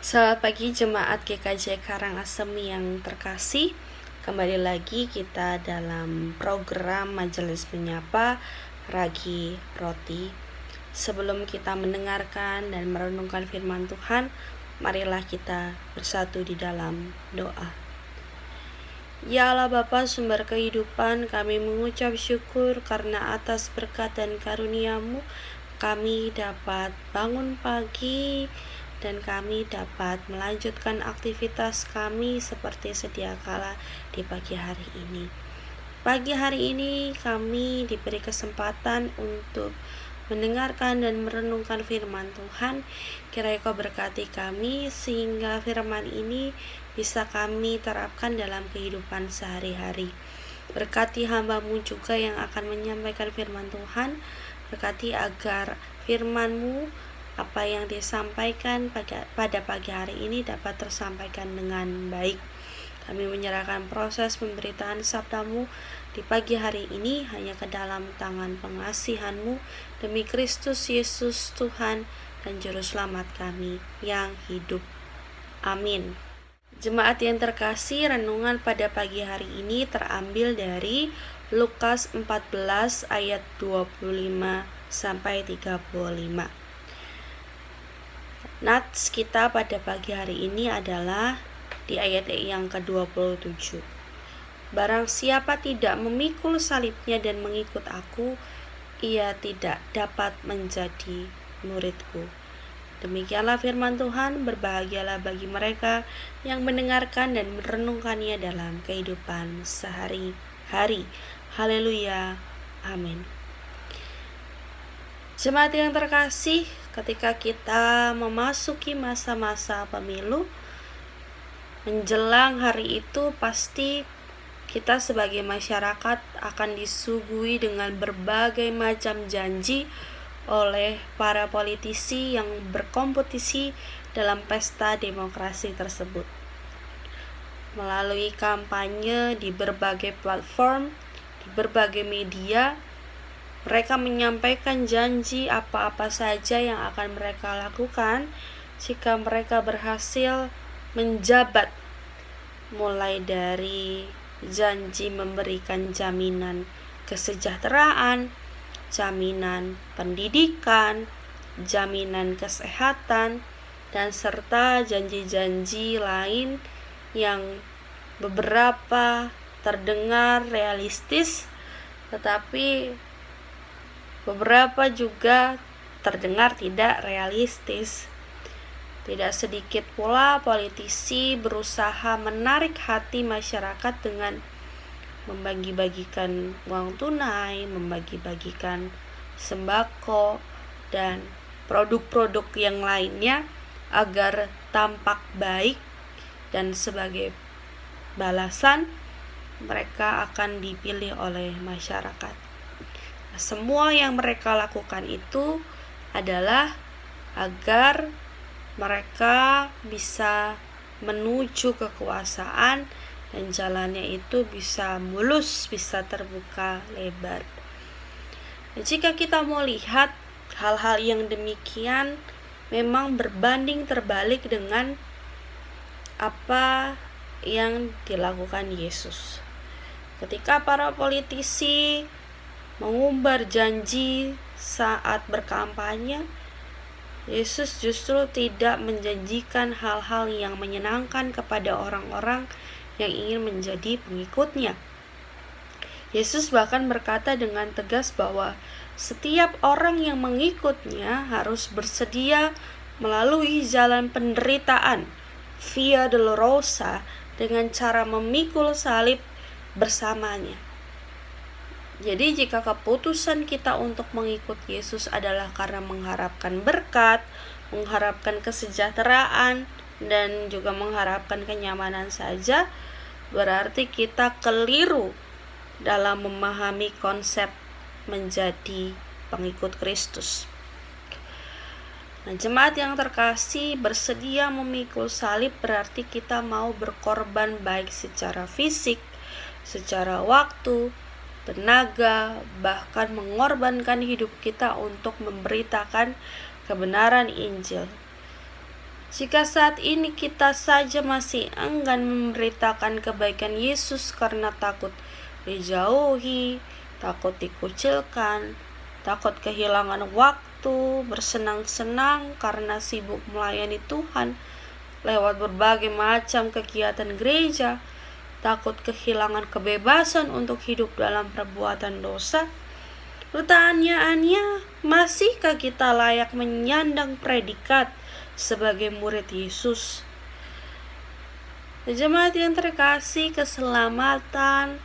Selamat pagi jemaat GKJ Karangasem yang terkasih. Kembali lagi kita dalam program Majelis Menyapa Ragi Roti. Sebelum kita mendengarkan dan merenungkan firman Tuhan, marilah kita bersatu di dalam doa. Ya Allah Bapa sumber kehidupan, kami mengucap syukur karena atas berkat dan karunia-Mu kami dapat bangun pagi dan kami dapat melanjutkan aktivitas kami seperti sedia kala di pagi hari ini. Pagi hari ini kami diberi kesempatan untuk mendengarkan dan merenungkan firman Tuhan. Kiranya Kau berkati kami sehingga firman ini bisa kami terapkan dalam kehidupan sehari-hari. Berkati hamba-Mu juga yang akan menyampaikan firman Tuhan. Berkati agar firman-Mu, apa yang disampaikan pada pagi hari ini dapat tersampaikan dengan baik. Kami menyerahkan proses pemberitaan sabda-Mu di pagi hari ini hanya ke dalam tangan pengasihan-Mu demi Kristus Yesus Tuhan dan Juru Selamat kami yang hidup. Amin. Jemaat yang terkasih, renungan pada pagi hari ini terambil dari Lukas 14 ayat 25 sampai 35. Nats kita pada pagi hari ini adalah di ayat yang ke-27. Barang siapa tidak memikul salibnya dan mengikut aku, ia tidak dapat menjadi muridku. Demikianlah firman Tuhan, berbahagialah bagi mereka yang mendengarkan dan merenungkannya dalam kehidupan sehari-hari. Haleluya. Amin. Jemaat yang terkasih, ketika kita memasuki masa-masa pemilu, menjelang hari itu pasti kita sebagai masyarakat akan disuguhi dengan berbagai macam janji oleh para politisi yang berkompetisi dalam pesta demokrasi tersebut. Melalui kampanye di berbagai platform, di berbagai media, mereka menyampaikan janji apa-apa saja yang akan mereka lakukan jika mereka berhasil menjabat, mulai dari janji memberikan jaminan kesejahteraan, jaminan pendidikan, jaminan kesehatan, dan serta janji-janji lain yang beberapa terdengar realistis, tetapi beberapa juga terdengar tidak realistis. Tidak sedikit pula politisi berusaha menarik hati masyarakat dengan membagi-bagikan uang tunai, membagi-bagikan sembako, dan produk-produk yang lainnya agar tampak baik, dan sebagai balasan mereka akan dipilih oleh masyarakat. Semua yang mereka lakukan itu adalah agar mereka bisa menuju kekuasaan dan jalannya itu bisa mulus, bisa terbuka lebar. Jika kita mau lihat hal-hal yang demikian memang berbanding terbalik dengan apa yang dilakukan Yesus. Ketika para politisi mengumbar janji saat berkampanye, Yesus justru tidak menjanjikan hal-hal yang menyenangkan kepada orang-orang yang ingin menjadi pengikutnya. Yesus bahkan berkata dengan tegas bahwa setiap orang yang mengikutnya harus bersedia melalui jalan penderitaan, via dolorosa, dengan cara memikul salib bersamanya. Jadi jika keputusan kita untuk mengikut Yesus adalah karena mengharapkan berkat, mengharapkan kesejahteraan, dan juga mengharapkan kenyamanan saja, berarti kita keliru dalam memahami konsep menjadi pengikut Kristus. Nah, jemaat yang terkasih, bersedia memikul salib berarti kita mau berkorban baik secara fisik, secara waktu, tenaga, bahkan mengorbankan hidup kita untuk memberitakan kebenaran Injil. Jika saat ini kita saja masih enggan memberitakan kebaikan Yesus karena takut dijauhi, takut dikucilkan, takut kehilangan waktu, bersenang-senang karena sibuk melayani Tuhan lewat berbagai macam kegiatan gereja, takut kehilangan kebebasan untuk hidup dalam perbuatan dosa, pertanyaannya, masihkah kita layak menyandang predikat sebagai murid Yesus? Jemaat yang terkasih, keselamatan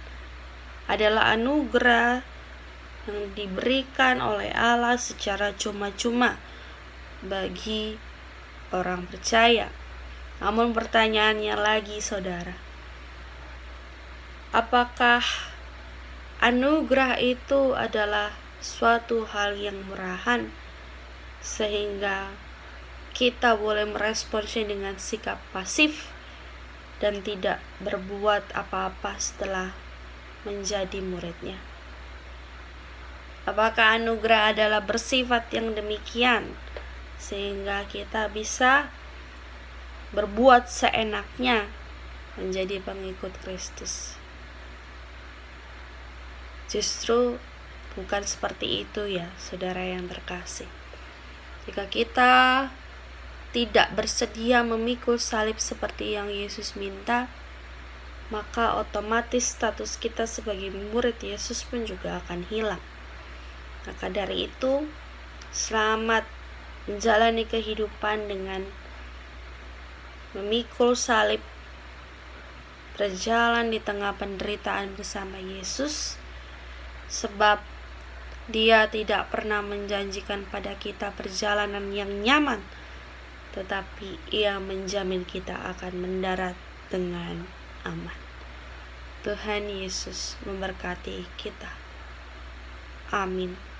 adalah anugerah yang diberikan oleh Allah secara cuma-cuma bagi orang percaya. Namun pertanyaannya lagi, saudara, apakah anugerah itu adalah suatu hal yang murahan sehingga kita boleh meresponsnya dengan sikap pasif dan tidak berbuat apa-apa setelah menjadi muridnya? Apakah anugerah adalah bersifat yang demikian sehingga kita bisa berbuat seenaknya menjadi pengikut Kristus? Justru bukan seperti itu ya, saudara yang terkasih. Jika kita tidak bersedia memikul salib seperti yang Yesus minta, maka otomatis status kita sebagai murid Yesus pun juga akan hilang. Maka dari itu, selamat menjalani kehidupan dengan memikul salib, berjalan di tengah penderitaan bersama Yesus, sebab Dia tidak pernah menjanjikan pada kita perjalanan yang nyaman, tetapi Ia menjamin kita akan mendarat dengan aman. Tuhan Yesus memberkati kita. Amin.